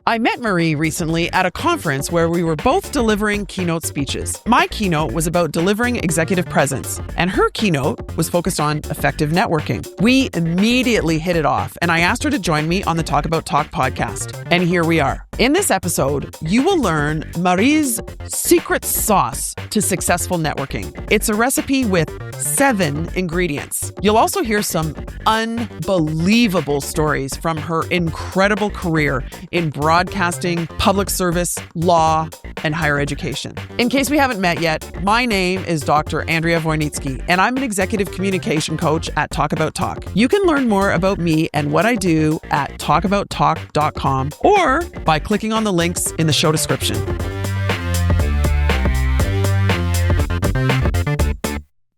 I met Marie recently at a conference where we were both delivering keynote speeches. My keynote was about delivering executive presence, and her keynote was focused on effective networking. We immediately hit it off, and I asked her to join me on the Talk About Talk podcast. And here we are. In this episode, you will learn Marie's secret sauce to successful networking. It's a recipe with 7 ingredients. You'll also hear some unbelievable stories from her incredible career in broadcasting, public service, law, and higher education. In case we haven't met yet, my name is Dr. Andrea Wojnicki, and I'm an executive communication coach at Talk About Talk. You can learn more about me and what I do at talkabouttalk.com or by clicking on the links in the show description.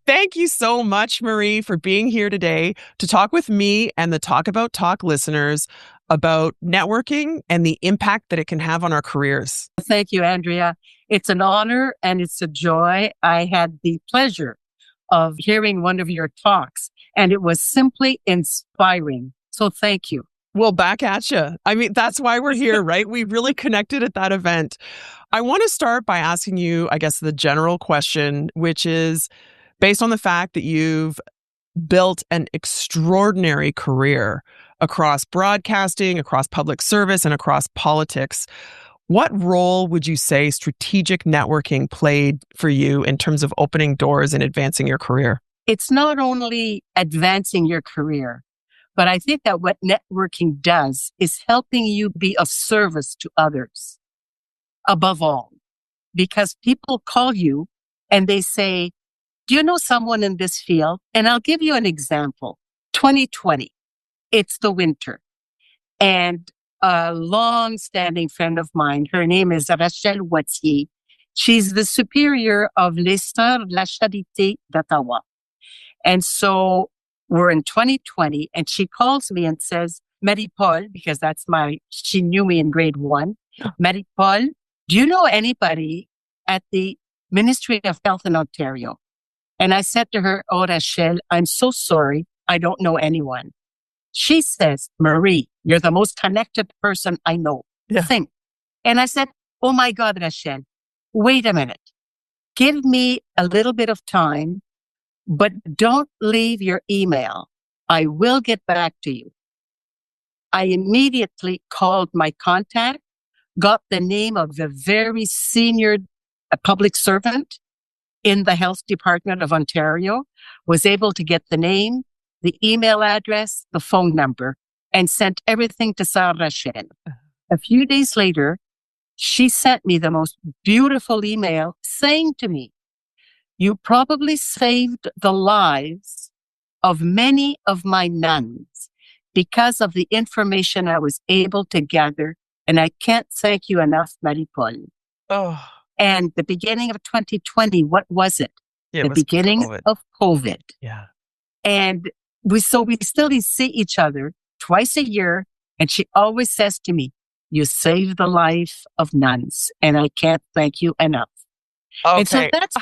Thank you so much, Marie, for being here today to talk with me and the Talk About Talk listeners about networking and the impact that it can have on our careers. Thank you, Andrea. It's an honor and it's a joy. I had the pleasure of hearing one of your talks, and it was simply inspiring. So thank you. Well, back at you. I mean, that's why we're here, right? We really connected at that event. I want to start by asking you, I guess, the general question, which is based on the fact that you've built an extraordinary career across broadcasting, across public service, and across politics. What role would you say strategic networking played for you in terms of opening doors and advancing your career? It's not only advancing your career, but I think that what networking does is helping you be of service to others above all, because people call you and they say, do you know someone in this field? And I'll give you an example. 2020, it's the winter. And a long-standing friend of mine, her name is Rachelle-Poulin. She's the superior of Les Sœurs de la Charité d'Ottawa. And so we're in 2020, and she calls me and says, Marie-Paul, because she knew me in grade 1. Marie-Paul, do you know anybody at the Ministry of Health in Ontario? And I said to her, oh, Rachelle, I'm so sorry. I don't know anyone. She says, Marie, you're the most connected person I know. Yeah. Think. And I said, oh my God, Rachelle, wait a minute. Give me a little bit of time, but don't leave your email. I will get back to you. I immediately called my contact, got the name of the very senior public servant in the health department of Ontario, was able to get the name, the email address, the phone number, and sent everything to Sarah Rachelle. A few days later, she sent me the most beautiful email saying to me, you probably saved the lives of many of my nuns because of the information I was able to gather, and I can't thank you enough, Marie-Paul. Oh. And the beginning of 2020, what was it? The beginning of COVID. Yeah. And we still see each other twice a year. And she always says to me, you saved the life of nuns, and I can't thank you enough. Okay. And so that's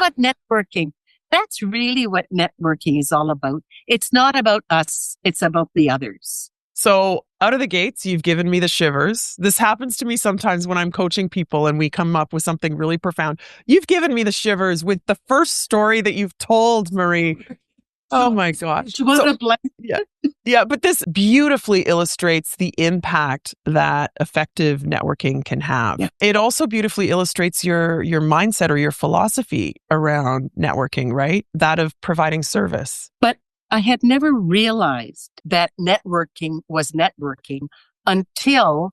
that's really what networking is all about. It's not about us. It's about the others. So out of the gates, you've given me the shivers. This happens to me sometimes when I'm coaching people and we come up with something really profound. You've given me the shivers with the first story that you've told, Marie. Oh my gosh. Yeah, but this beautifully illustrates the impact that effective networking can have. Yeah. It also beautifully illustrates your mindset or your philosophy around networking, right? That of providing service. But I had never realized that networking was networking until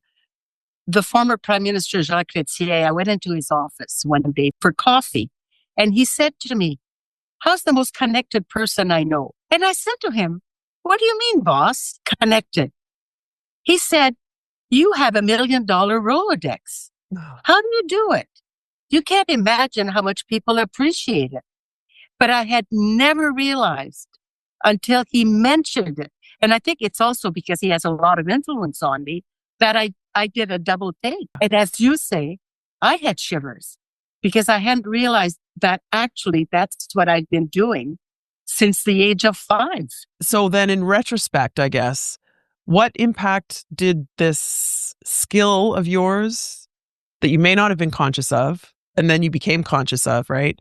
the former Prime Minister Jacques Chrétien, I went into his office one day for coffee, and he said to me, how's the most connected person I know? And I said to him, what do you mean, boss? Connected. He said, you have $1 million Rolodex. How do you do it? You can't imagine how much people appreciate it. But I had never realized until he mentioned it. And I think it's also because he has a lot of influence on me that I did a double take. And as you say, I had shivers because I hadn't realized that actually that's what I've been doing since the age of 5. So then in retrospect, I guess, What impact did this skill of yours that you may not have been conscious of, and then you became conscious of, right?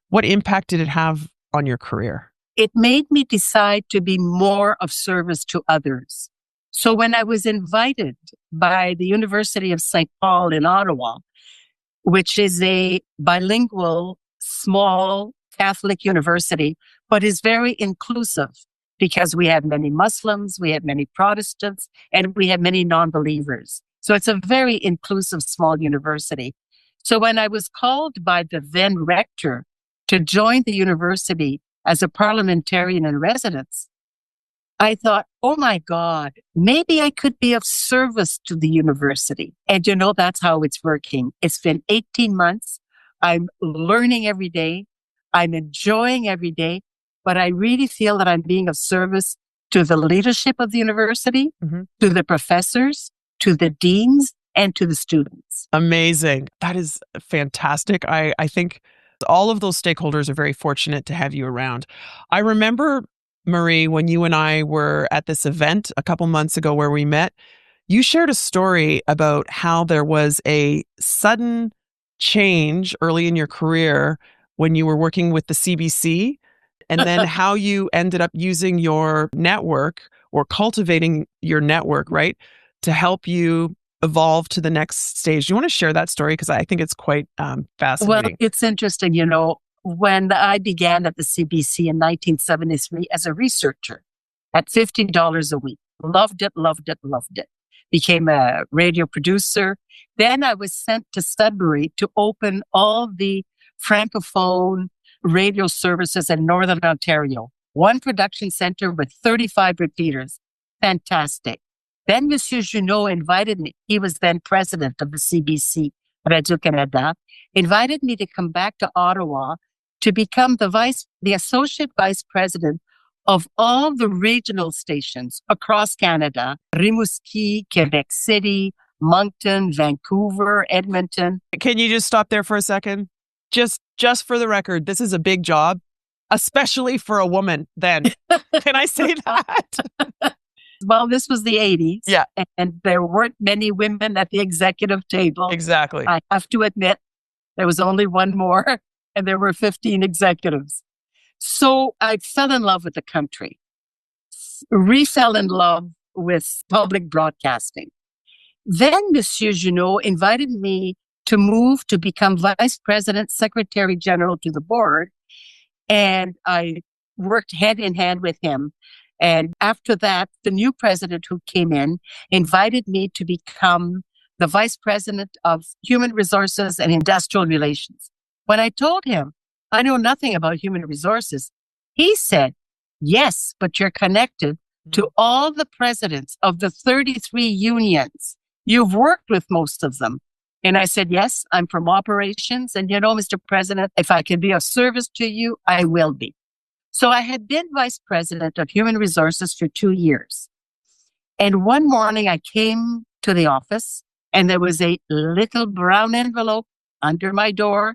What impact did it have on your career? It made me decide to be more of service to others. So when I was invited by the University of St. Paul in Ottawa, which is a bilingual, small Catholic university, but is very inclusive because we have many Muslims, we have many Protestants, and we have many non-believers. So it's a very inclusive small university. So when I was called by the then rector to join the university as a parliamentarian in residence, I thought, oh my God, maybe I could be of service to the university. And that's how it's working. It's been 18 months. I'm learning every day. I'm enjoying every day, but I really feel that I'm being of service to the leadership of the university, to the professors, to the deans, and to the students. Amazing. That is fantastic. I think all of those stakeholders are very fortunate to have you around. I remember, Marie, when you and I were at this event a couple months ago where we met, you shared a story about how there was a sudden change early in your career when you were working with the CBC, and then how you ended up using your network or cultivating your network, right, to help you evolve to the next stage. Do you want to share that story? Because I think it's quite fascinating. Well, it's interesting, when I began at the CBC in 1973 as a researcher at $50 a week, loved it, loved it, loved it. Became a radio producer. Then I was sent to Sudbury to open all the Francophone radio services in Northern Ontario. One production center with 35 repeaters. Fantastic. Then Monsieur Junot invited me. He was then president of the CBC, Radio-Canada, invited me to come back to Ottawa to become the associate vice president of all the regional stations across Canada, Rimouski, Quebec City, Moncton, Vancouver, Edmonton. Can you just stop there for a second? Just for the record, this is a big job, especially for a woman then. Can I say that? Well, this was the 80s. Yeah. And there weren't many women at the executive table. Exactly. I have to admit, there was only one more, and there were 15 executives. So I fell in love with the country, re-fell in love with public broadcasting. Then Monsieur Junot invited me to move to become vice president, secretary general to the board. And I worked hand in hand with him. And after that, the new president who came in invited me to become the vice president of human resources and industrial relations. When I told him I know nothing about human resources, he said, yes, but you're connected to all the presidents of the 33 unions. You've worked with most of them. And I said, yes, I'm from operations. And Mr. President, if I can be of service to you, I will be. So I had been vice president of human resources for 2 years. And one morning I came to the office and there was a little brown envelope under my door.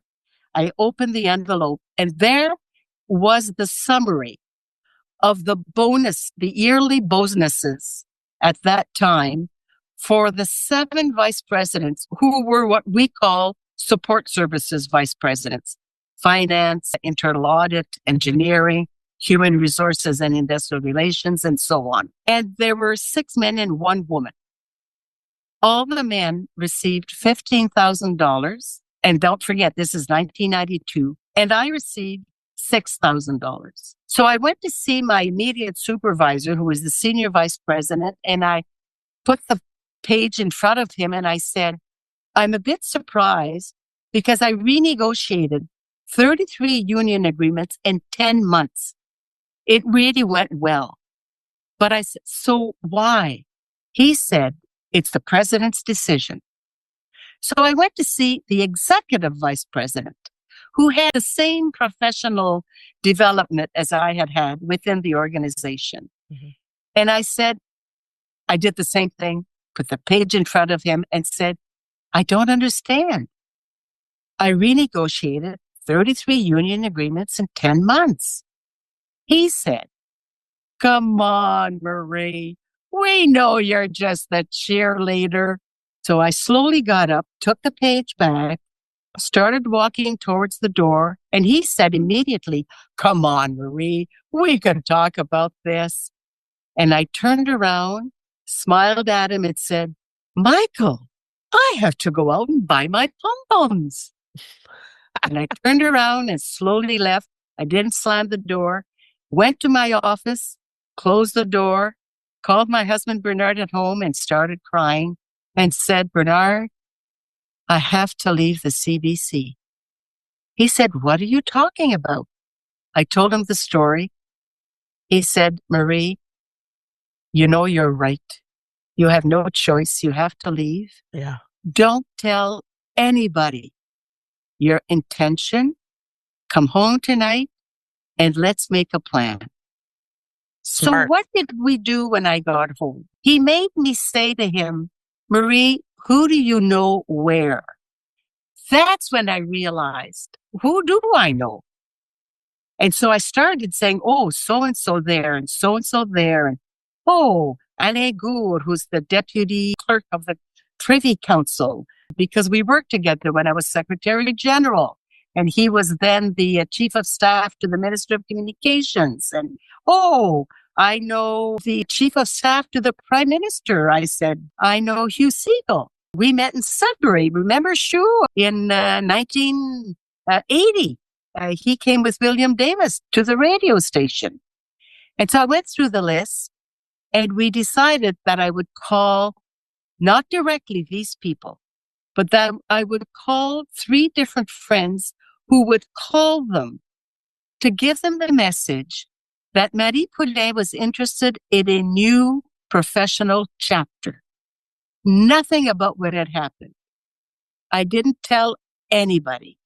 I opened the envelope and there was the summary of the yearly bonuses at that time for the 7 vice presidents who were what we call support services vice presidents: finance, internal audit, engineering, human resources and industrial relations, and so on. And there were 6 men and 1 woman. All the men received $15,000. And don't forget, this is 1992. And I received $6,000. So I went to see my immediate supervisor, who was the senior vice president, and I put the page in front of him and I said, I'm a bit surprised because I renegotiated 33 union agreements in 10 months. It really went well. But I said, so why? He said, it's the president's decision. So I went to see the executive vice president, who had the same professional development as I had had within the organization. Mm-hmm. And I did the same thing, put the page in front of him and said, I don't understand. I renegotiated 33 union agreements in 10 months. He said, come on, Marie. We know you're just the cheerleader. So I slowly got up, took the page back, started walking towards the door, and he said immediately, "Come on, Marie, we can talk about this." And I turned around, smiled at him, and said, "Michael, I have to go out and buy my pom-poms." And I turned around and slowly left. I didn't slam the door, went to my office, closed the door, called my husband Bernard at home and started crying and said, "Bernard, I have to leave the CBC." He said, "What are you talking about?" I told him the story. He said, "Marie, you know you're right. You have no choice. You have to leave. Yeah. Don't tell anybody your intention. Come home tonight and let's make a plan." Smart. So what did we do when I got home? He made me say to him, "Marie, who do you know where?" That's when I realized, who do I know? And so I started saying, "Oh, so-and-so there and so-and-so there. And oh, Alain Gould, who's the deputy clerk of the Privy Council," because we worked together when I was Secretary General. And he was then the chief of staff to the Minister of Communications. And oh, I know the chief of staff to the Prime Minister. I said, "I know Hugh Segal. We met in Sudbury. Remember Hugh in 1980? He came with William Davis to the radio station." And so I went through the list and we decided that I would call not directly these people, but that I would call 3 different friends who would call them to give them the message that Marie-Poulin was interested in a new professional chapter. Nothing about what had happened. I didn't tell anybody.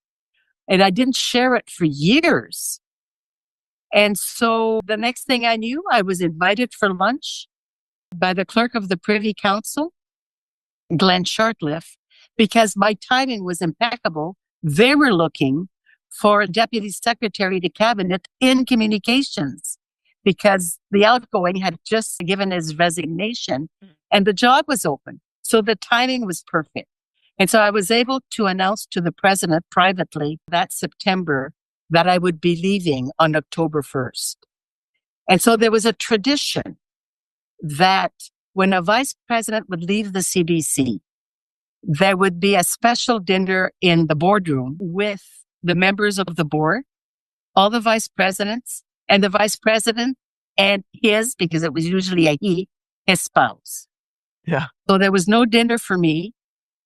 And I didn't share it for years. And so the next thing I knew, I was invited for lunch by the clerk of the Privy Council, Glenn Shortliff, because my timing was impeccable. They were looking for a deputy secretary to cabinet in communications because the outgoing had just given his resignation and the job was open. So the timing was perfect. And so I was able to announce to the president privately that September that I would be leaving on October 1st. And so there was a tradition that when a vice president would leave the CBC, there would be a special dinner in the boardroom with the members of the board, all the vice presidents, and the vice president and his, because it was usually a he, his spouse. Yeah. So there was no dinner for me.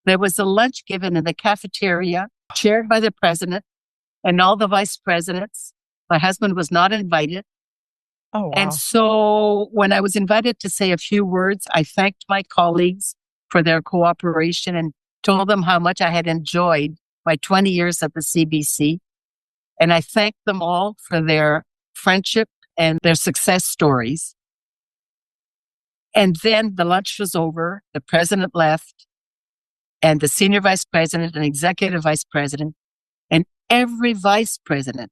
There was a lunch given in the cafeteria, chaired by the president and all the vice presidents. My husband was not invited. Oh, wow. And so when I was invited to say a few words, I thanked my colleagues for their cooperation and told them how much I had enjoyed my 20 years at the CBC. And I thanked them all for their friendship and their success stories. And then the lunch was over, the president left, and the senior vice president and executive vice president, and every vice president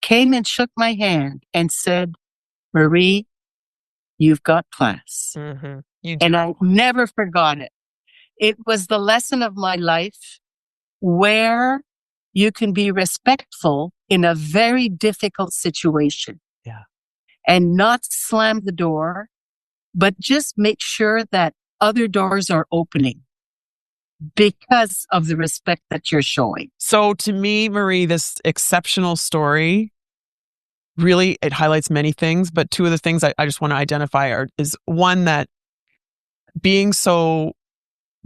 came and shook my hand and said, "Marie, you've got class." Mm-hmm. And I never forgot it. It was the lesson of my life where you can be respectful in a very difficult situation. Yeah. And not slam the door, but just make sure that other doors are opening because of the respect that you're showing. So to me, Marie, this exceptional story, really, it highlights many things, but 2 of the things I just want to identify is one, that being so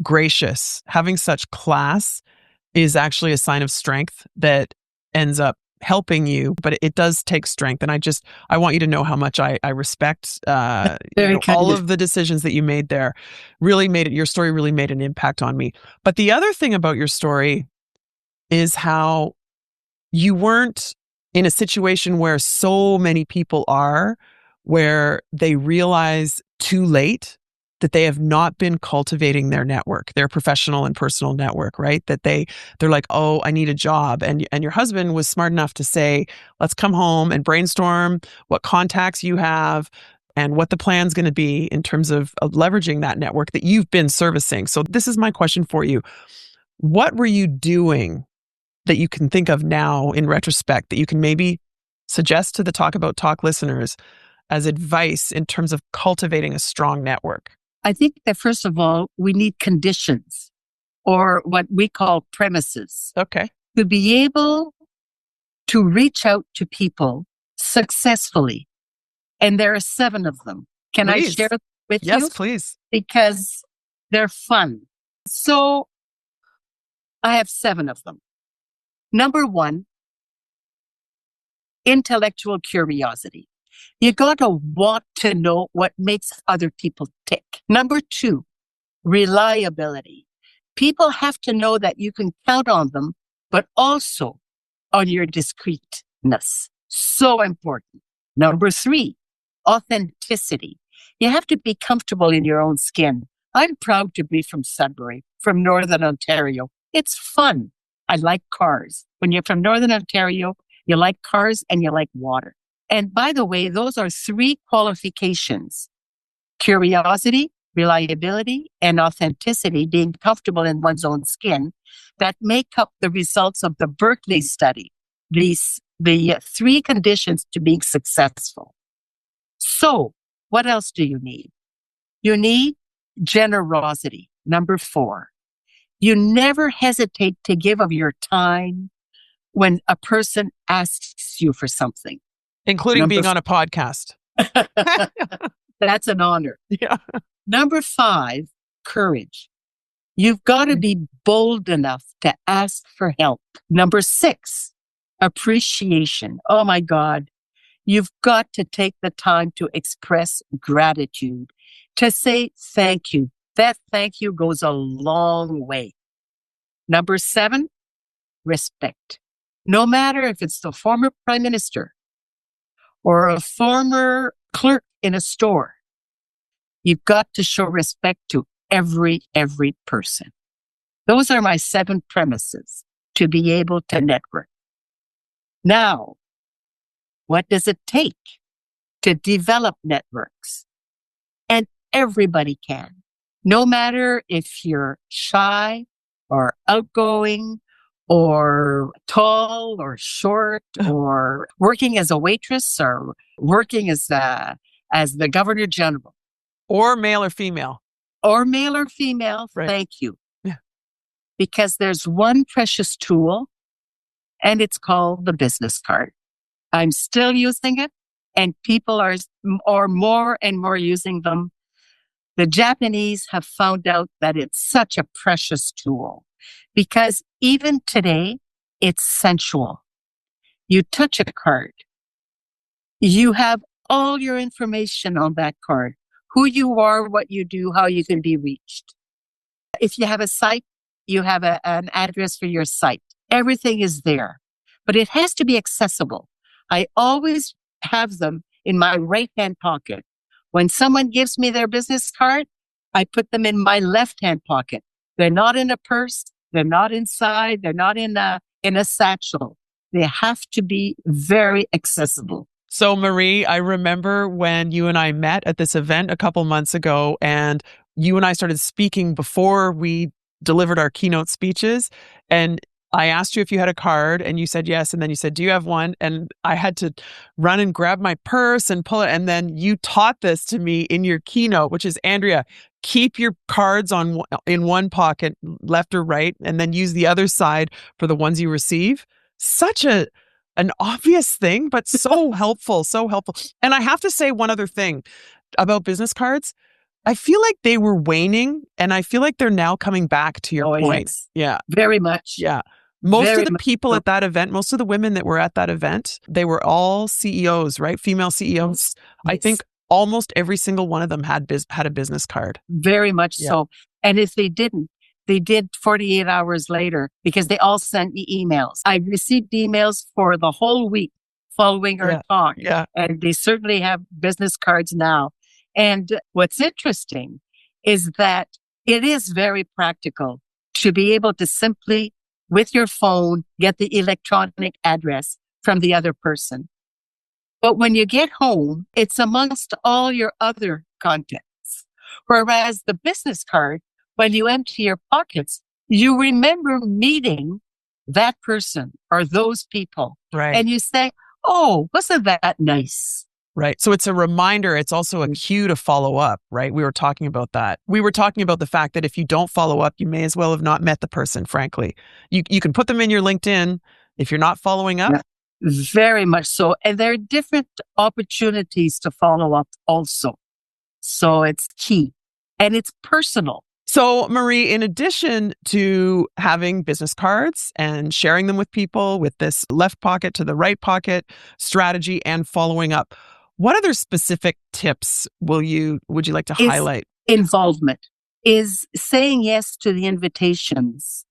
gracious, having such class is actually a sign of strength that ends up helping you, but it does take strength. And I want you to know how much I respect all of the decisions that you made there. Your story really made an impact on me. But the other thing about your story is how you weren't in a situation where so many people are, where they realize too late that they have not been cultivating their network, their professional and personal network, right? That they're like, "Oh, I need a job." And your husband was smart enough to say, "Let's come home and brainstorm what contacts you have and what the plan's going to be in terms of leveraging that network that you've been servicing. So this is my question for you. What were you doing that you can think of now in retrospect that you can maybe suggest to the Talk About Talk listeners as advice in terms of cultivating a strong network? I think that first of all, we need conditions or what we call premises. Okay. To be able to reach out to people successfully. And there are 7 of them. Can Please. I share with you? Yes, please. Because they're fun. So I have 7 of them. Number 1, intellectual curiosity. You got to want to know what makes other people tick. Number 2, reliability. People have to know that you can count on them, but also on your discreetness. So important. Number 3, authenticity. You have to be comfortable in your own skin. I'm proud to be from Sudbury, from Northern Ontario. It's fun. I like cars. When you're from Northern Ontario, you like cars and you like water. And by the way, those are 3 qualifications: curiosity, reliability, and authenticity, being comfortable in one's own skin, that make up the results of the Berkeley study. The 3 conditions to being successful. So what else do you need? You need generosity. Number 4, you never hesitate to give of your time when a person asks you for something. Including being on a podcast. That's an honor. Yeah. Number 5, courage. You've got to be bold enough to ask for help. Number 6, appreciation. Oh my God. You've got to take the time to express gratitude, to say thank you. That thank you goes a long way. Number 7, respect. No matter if it's the former prime minister or a former clerk in a store, you've got to show respect to every person. Those are my 7 premises to be able to network. Now, what does it take to develop networks? And everybody can. No matter if you're shy or outgoing or tall or short or working as a waitress or working as the Governor General. Or male or female. Or male or female, Right. Thank you. Yeah. Because there's one precious tool, and it's called the business card. I'm still using it, and people are more and more using them. The Japanese have found out that it's such a precious tool because even today, it's sensual. You touch a card. You have all your information on that card. Who you are, what you do, how you can be reached. If you have a site, you have an address for your site. Everything is there, but it has to be accessible. I always have them in my right-hand pocket. When someone gives me their business card, I put them in my left-hand pocket. They're not in a purse. They're not inside. They're not in a satchel. They have to be very accessible. So Marie, I remember when you and I met at this event a couple months ago, and you and I started speaking before we delivered our keynote speeches. And I asked you if you had a card, and you said yes. And then you said, do you have one? And I had to run and grab my purse and pull it. And then you taught this to me in your keynote, which is, Andrea, keep your cards in one pocket, left or right, and then use the other side for the ones you receive. Such an obvious thing, but so helpful, so helpful. And I have to say one other thing about business cards. I feel like they were waning, and I feel like they're now coming back, to your point. Yes. Yeah. Very much. Yeah. Most Very of the people at that event, most of the women that were at that event, they were all CEOs, right? Female CEOs. Yes. I think almost every single one of them had a business card. Very much so. And if they didn't, they did 48 hours later because they all sent me emails. I received emails for the whole week following her talk. Yeah. And they certainly have business cards now. And what's interesting is that it is very practical to be able to simply, with your phone, get the electronic address from the other person. But when you get home, it's amongst all your other contacts. Whereas the business card, when you empty your pockets, you remember meeting that person or those people. Right. And you say, oh, wasn't that nice? Right. So it's a reminder. It's also a cue to follow up, right? We were talking about that. We were talking about the fact that if you don't follow up, you may as well have not met the person, frankly. You can put them in your LinkedIn. If you're not following up. Yeah, very much so. And there are different opportunities to follow up also. So it's key and it's personal. So, Marie, in addition to having business cards and sharing them with people with this left pocket to the right pocket strategy and following up, what other specific tips would you like to highlight? Involvement is saying yes to the invitations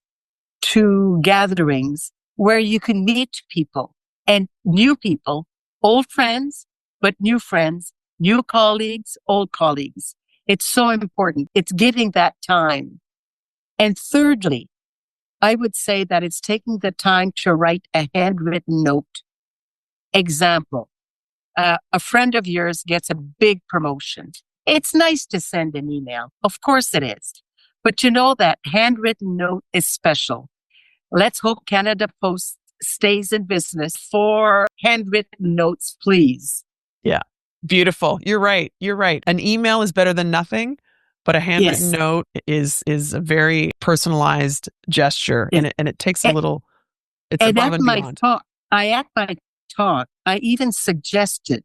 to gatherings where you can meet people and new people, old friends, but new friends, new colleagues, old colleagues. It's so important. It's giving that time. And thirdly, I would say that it's taking the time to write a handwritten note. Example, a friend of yours gets a big promotion. It's nice to send an email. Of course it is. But you know that handwritten note is special. Let's hope Canada Post stays in business for handwritten notes, please. Yeah. Beautiful. You're right. An email is better than nothing, but a handwritten note is a very personalized gesture, and it takes a little. It's above and beyond. At my talk, I even suggested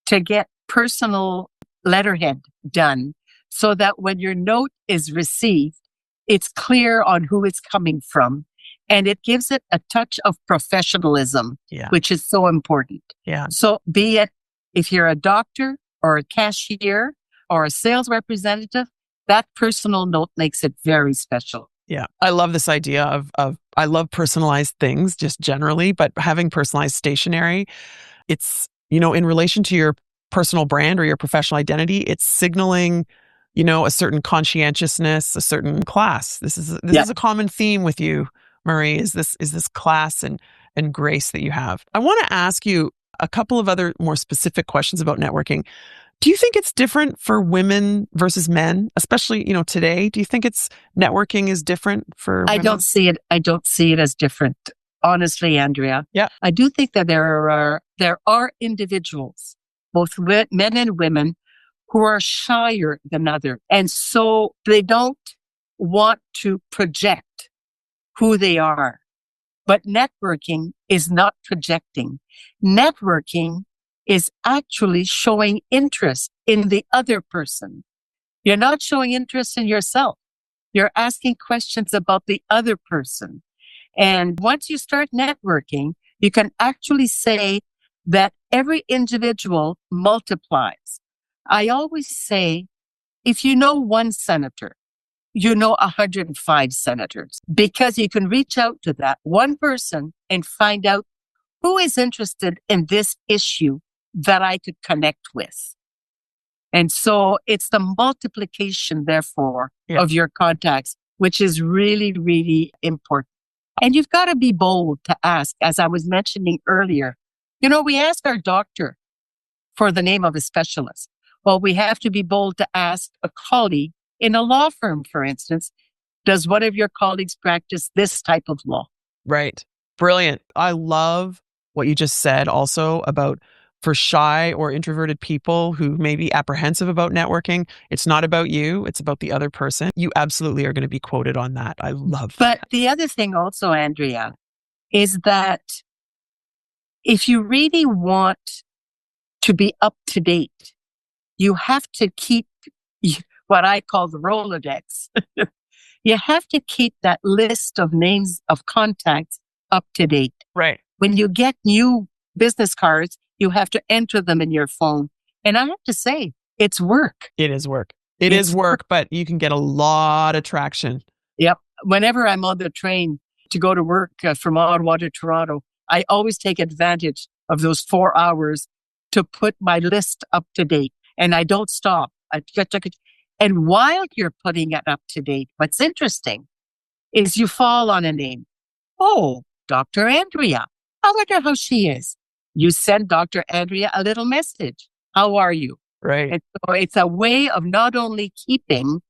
to get personal letterhead done so that when your note is received, it's clear on who it's coming from. And it gives it a touch of professionalism, which is so important. Yeah. So be it if you're a doctor or a cashier or a sales representative, that personal note makes it very special. Yeah. I love this idea of I love personalized things just generally, but having personalized stationery, it's, in relation to your personal brand or your professional identity, it's signaling, a certain conscientiousness, a certain class. This is a common theme with you, Marie, is this class and grace that you have. I want to ask you a couple of other more specific questions about networking. Do you think it's different for women versus men, especially, today? Do you think networking is different for women? I don't see it as different. Honestly, Andrea. Yeah. I do think that there are individuals, both men and women, who are shyer than others. And so they don't want to project who they are. But networking is not projecting. Networking is actually showing interest in the other person. You're not showing interest in yourself. You're asking questions about the other person. And once you start networking, you can actually say that every individual multiplies. I always say, if you know one senator, you know 105 senators, because you can reach out to that one person and find out who is interested in this issue that I could connect with. And so it's the multiplication, therefore, of your contacts, which is really, really important. And you've got to be bold to ask, as I was mentioning earlier. We ask our doctor for the name of a specialist. Well, we have to be bold to ask a colleague in a law firm, for instance, does one of your colleagues practice this type of law? Right. Brilliant. I love what you just said also about for shy or introverted people who may be apprehensive about networking. It's not about you. It's about the other person. You absolutely are going to be quoted on that. I love that. But the other thing also, Andrea, is that if you really want to be up to date, you have to keep what I call the Rolodex. You have to keep that list of names of contacts up to date. Right. When you get new business cards, you have to enter them in your phone. And I have to say, it's work. It is work. It is work, but you can get a lot of traction. Yep. Whenever I'm on the train to go to work from Ottawa to Toronto, I always take advantage of those 4 hours to put my list up to date. And I don't stop. And while you're putting it up to date, what's interesting is you fall on a name. Oh, Dr. Andrea. I wonder how she is. You send Dr. Andrea a little message. How are you? Right. And so it's a way of not only keeping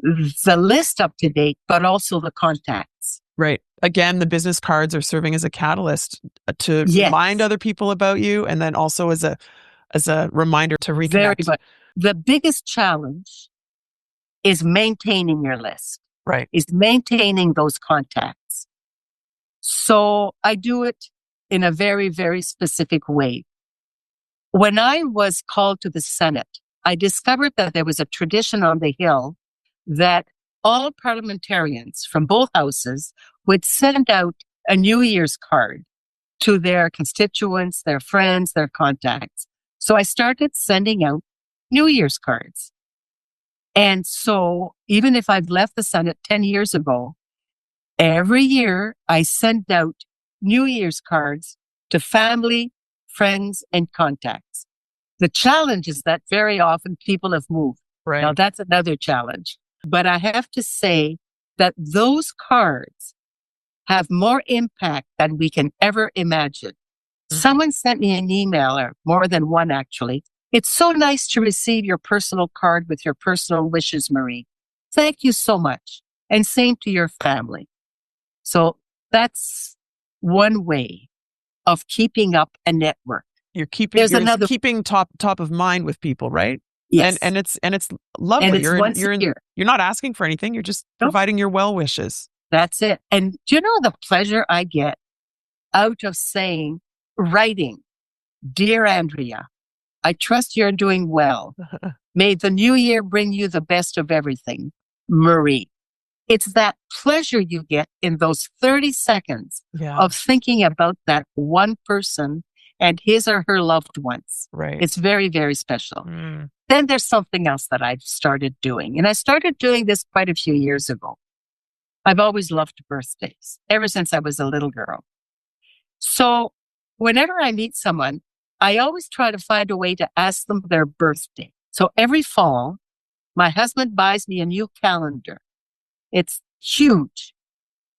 the list up to date, but also the contacts. Right. Again, the business cards are serving as a catalyst to Yes. remind other people about you, and then also as a reminder to Very reconnect. much. The biggest challenge is maintaining your list, Right. is maintaining those contacts. So I do it in a very, very specific way. When I was called to the Senate, I discovered that there was a tradition on the Hill that all parliamentarians from both houses would send out a New Year's card to their constituents, their friends, their contacts. So I started sending out New Year's cards. And so even if I've left the Senate 10 years ago, every year I send out New Year's cards to family, friends, and contacts. The challenge is that very often people have moved. Right. Now that's another challenge. But I have to say that those cards have more impact than we can ever imagine. Someone sent me an email, or more than one actually. It's so nice to receive your personal card with your personal wishes, Marie. Thank you so much. And same to your family. So that's one way of keeping up a network. You're keeping top of mind with people, right? Yes. And it's lovely. And it's once a year. You're not asking for anything. You're just providing your well wishes. That's it. And do you know the pleasure I get out of writing, Dear Andrea, I trust you're doing well. May the new year bring you the best of everything, Marie. It's that pleasure you get in those 30 seconds of thinking about that one person and his or her loved ones. Right. It's very, very special. Then there's something else that I've started doing. And I started doing this quite a few years ago. I've always loved birthdays, ever since I was a little girl. So whenever I meet someone, I always try to find a way to ask them their birthday. So every fall, my husband buys me a new calendar. It's huge.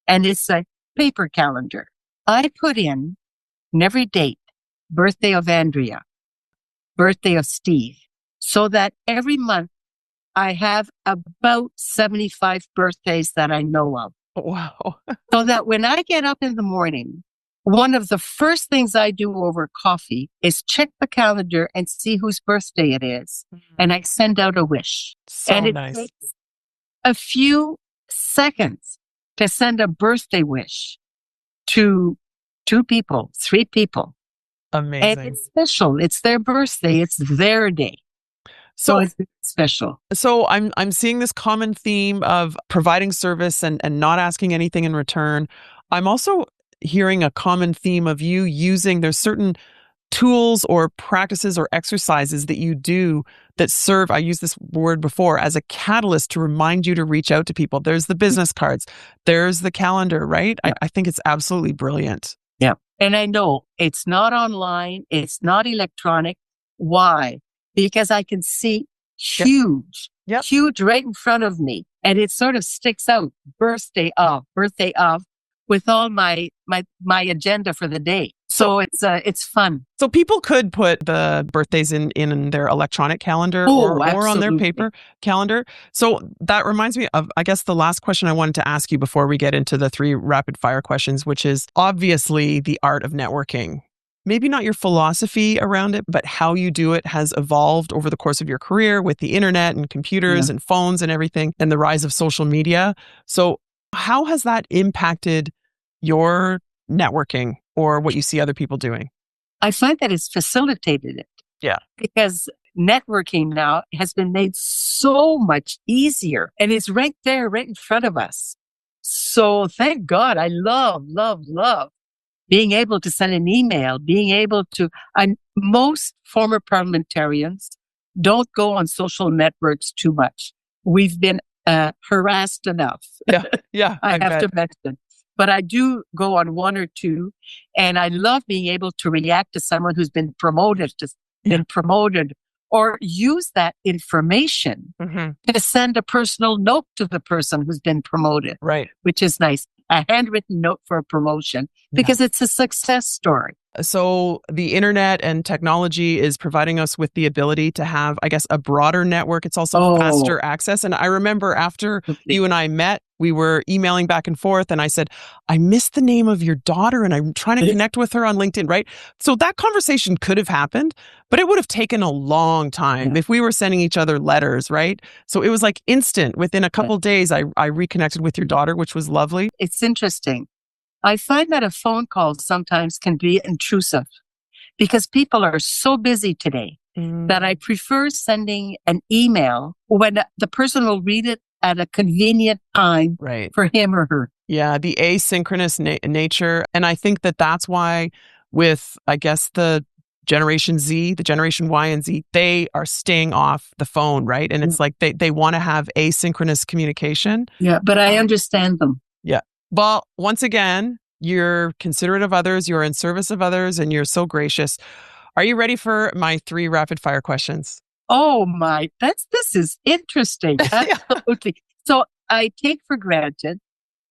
And it's a paper calendar. I put in every date, birthday of Andrea, birthday of Steve, so that every month I have about 75 birthdays that I know of. Wow. So that when I get up in the morning, one of the first things I do over coffee is check the calendar and see whose birthday it is. And I send out a wish. So and it nice. takes a few seconds to send a birthday wish to 2 people, 3 people. Amazing. And it's special. It's their birthday. It's their day. So it's special. So I'm seeing this common theme of providing service and not asking anything in return. I'm also hearing a common theme of you using, there's certain tools or practices or exercises that you do that serve, I used this word before, as a catalyst to remind you to reach out to people. There's the business cards. There's the calendar, right? Yeah. I think it's absolutely brilliant. Yeah. And I know it's not online. It's not electronic. Why? Because I can see huge right in front of me. And it sort of sticks out, birthday of, with all my agenda for the day. So it's fun. So people could put the birthdays in their electronic calendar or on their paper calendar. So that reminds me of, I guess, the last question I wanted to ask you before we get into the 3 rapid fire questions, which is obviously the art of networking. Maybe not your philosophy around it, but how you do it has evolved over the course of your career with the internet and computers and phones and everything, and the rise of social media. So how has that impacted your networking or what you see other people doing? I find that it's facilitated it. Yeah. Because networking now has been made so much easier, and it's right there, right in front of us. So thank God. I love being able to send an email, being able to, and most former parliamentarians don't go on social networks too much. We've been harassed enough. Yeah. I have to mention. But I do go on 1 or 2, and I love being able to react to someone who's been promoted, or use that information to send a personal note to the person who's been promoted. Right. Which is nice. A handwritten note for a promotion, because it's a success story. So the internet and technology is providing us with the ability to have, I guess, a broader network. It's also faster access. And I remember after you and I met, we were emailing back and forth, and I said, I missed the name of your daughter and I'm trying to connect with her on LinkedIn, right? So that conversation could have happened, but it would have taken a long time if we were sending each other letters, right? So it was like instant. Within a couple of days, I reconnected with your daughter, which was lovely. It's interesting. I find that a phone call sometimes can be intrusive because people are so busy today that I prefer sending an email when the person will read it at a convenient time for him or her. Yeah, the asynchronous nature. And I think that that's why with, I guess, the Generation Z, the Generation Y and Z, they are staying off the phone, right? And it's like they want to have asynchronous communication. Yeah, but I understand them. Yeah. Well, once again, you're considerate of others, you're in service of others, and you're so gracious. Are you ready for my 3 rapid fire questions? Oh my, this is interesting. Absolutely. So I take for granted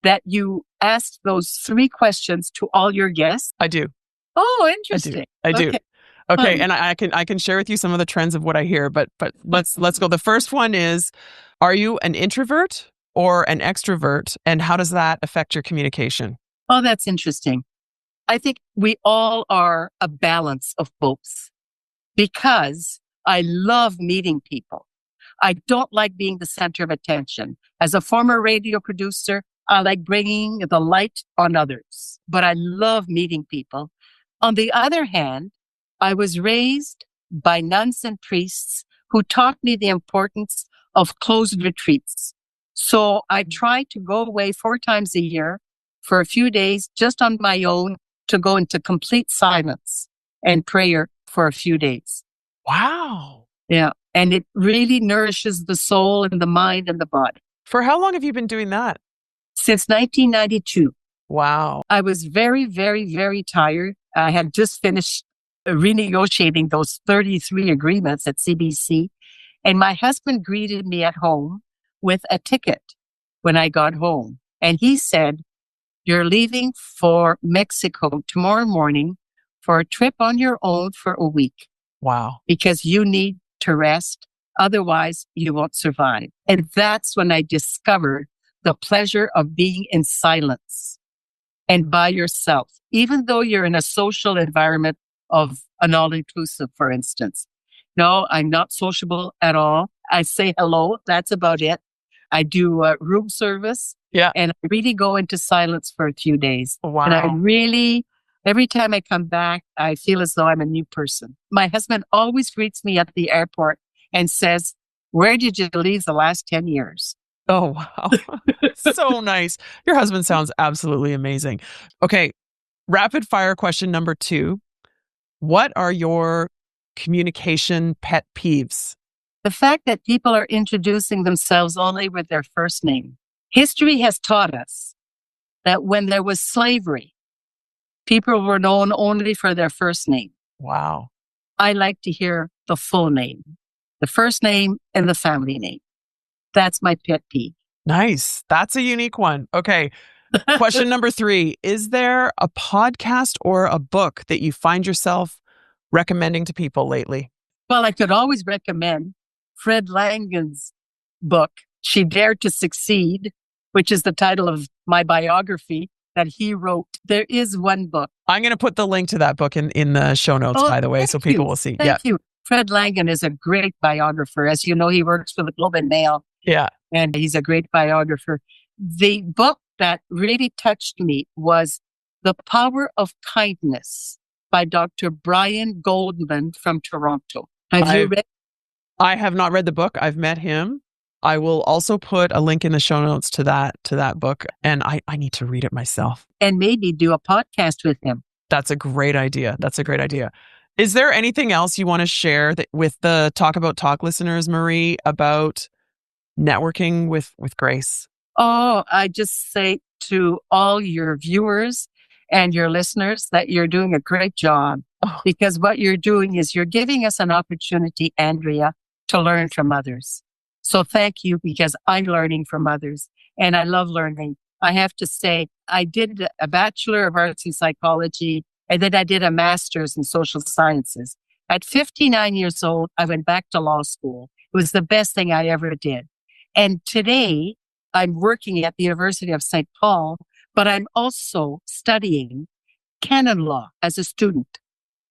that you asked those 3 questions to all your guests. I do. Oh, interesting. I do. Okay, and I can share with you some of the trends of what I hear, but let's go. The first one is, are you an introvert or an extrovert, and how does that affect your communication? Oh, that's interesting. I think we all are a balance of both because I love meeting people. I don't like being the center of attention. As a former radio producer, I like bringing the light on others, but I love meeting people. On the other hand, I was raised by nuns and priests who taught me the importance of closed retreats. So I try to go away 4 times a year for a few days just on my own to go into complete silence and prayer for a few days. Wow. Yeah. And it really nourishes the soul and the mind and the body. For how long have you been doing that? Since 1992. Wow. I was very, very, very tired. I had just finished renegotiating those 33 agreements at CBC. And my husband greeted me at home with a ticket when I got home. And he said, you're leaving for Mexico tomorrow morning for a trip on your own for a week. Wow. Because you need to rest. Otherwise, you won't survive. And that's when I discovered the pleasure of being in silence and by yourself, even though you're in a social environment of an all-inclusive, for instance. No, I'm not sociable at all. I say hello. That's about it. I do room service. Yeah. And I really go into silence for a few days. Wow. And I really, every time I come back, I feel as though I'm a new person. My husband always greets me at the airport and says, where did you leave the last 10 years? Oh, wow. So nice. Your husband sounds absolutely amazing. Okay. Rapid fire question number 2. What are your communication pet peeves? The fact that people are introducing themselves only with their first name. History has taught us that when there was slavery, people were known only for their first name. Wow. I like to hear the full name, the first name and the family name. That's my pet peeve. Nice. That's a unique one. Okay. Question number 3. Is there a podcast or a book that you find yourself recommending to people lately? Well, I could always recommend Fred Langen's book, She Dared to Succeed, which is the title of my biography that he wrote. There is one book. I'm going to put the link to that book in the show notes, by the way, so people will see. Thank you. Fred Langen is a great biographer. As you know, he works for the Globe and Mail. Yeah. And he's a great biographer. The book that really touched me was The Power of Kindness by Dr. Brian Goldman from Toronto. Have you read? I have not read the book. I've met him. I will also put a link in the show notes to that book. And I need to read it myself. And maybe do a podcast with him. That's a great idea. Is there anything else you want to share with the Talk About Talk listeners, Marie, about networking with Grace? Oh, I just say to all your viewers and your listeners that you're doing a great job. Oh. Because what you're doing is you're giving us an opportunity, Andrea, to learn from others. So thank you, because I'm learning from others and I love learning. I have to say, I did a Bachelor of Arts in Psychology And then I did a master's in social sciences. At 59 years old, I went back to law school. It was the best thing I ever did. And today I'm working at the University of St. Paul, but I'm also studying canon law as a student.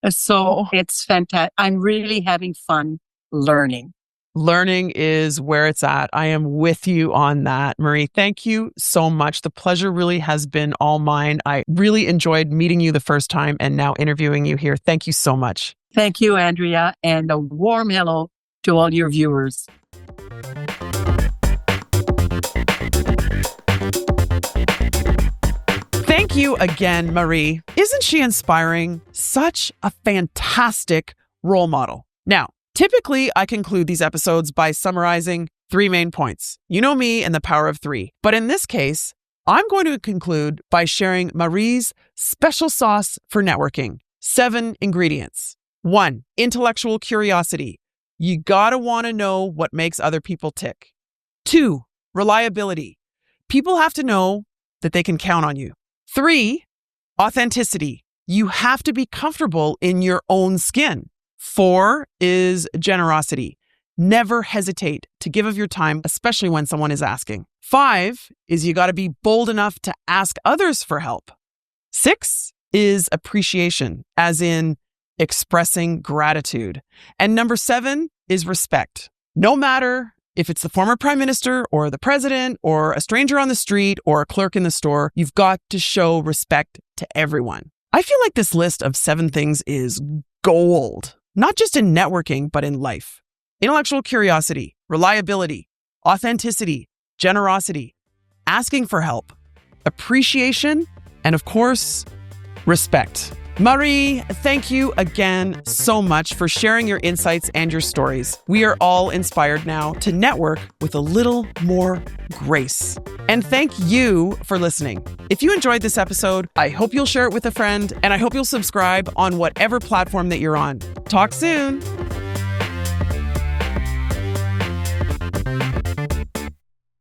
So it's fantastic. I'm really having fun learning. Learning is where it's at. I am with you on that, Marie. Thank you so much. The pleasure really has been all mine. I really enjoyed meeting you the first time and now interviewing you here. Thank you so much. Thank you, Andrea, and a warm hello to all your viewers. Thank you again, Marie. Isn't she inspiring? Such a fantastic role model. Now, typically, I conclude these episodes by summarizing 3 main points. You know me and the power of 3. But in this case, I'm going to conclude by sharing Marie's special sauce for networking. 7 ingredients. 1, intellectual curiosity. You gotta want to know what makes other people tick. 2, reliability. People have to know that they can count on you. 3, authenticity. You have to be comfortable in your own skin. 4 is generosity. Never hesitate to give of your time, especially when someone is asking. 5 is you got to be bold enough to ask others for help. 6 is appreciation, as in expressing gratitude. And number 7 is respect. No matter if it's the former prime minister or the president or a stranger on the street or a clerk in the store, you've got to show respect to everyone. I feel like this list of 7 things is gold, not just in networking, but in life. Intellectual curiosity, reliability, authenticity, generosity, asking for help, appreciation, and of course, respect. Marie, thank you again so much for sharing your insights and your stories. We are all inspired now to network with a little more grace. And thank you for listening. If you enjoyed this episode, I hope you'll share it with a friend, and I hope you'll subscribe on whatever platform that you're on. Talk soon.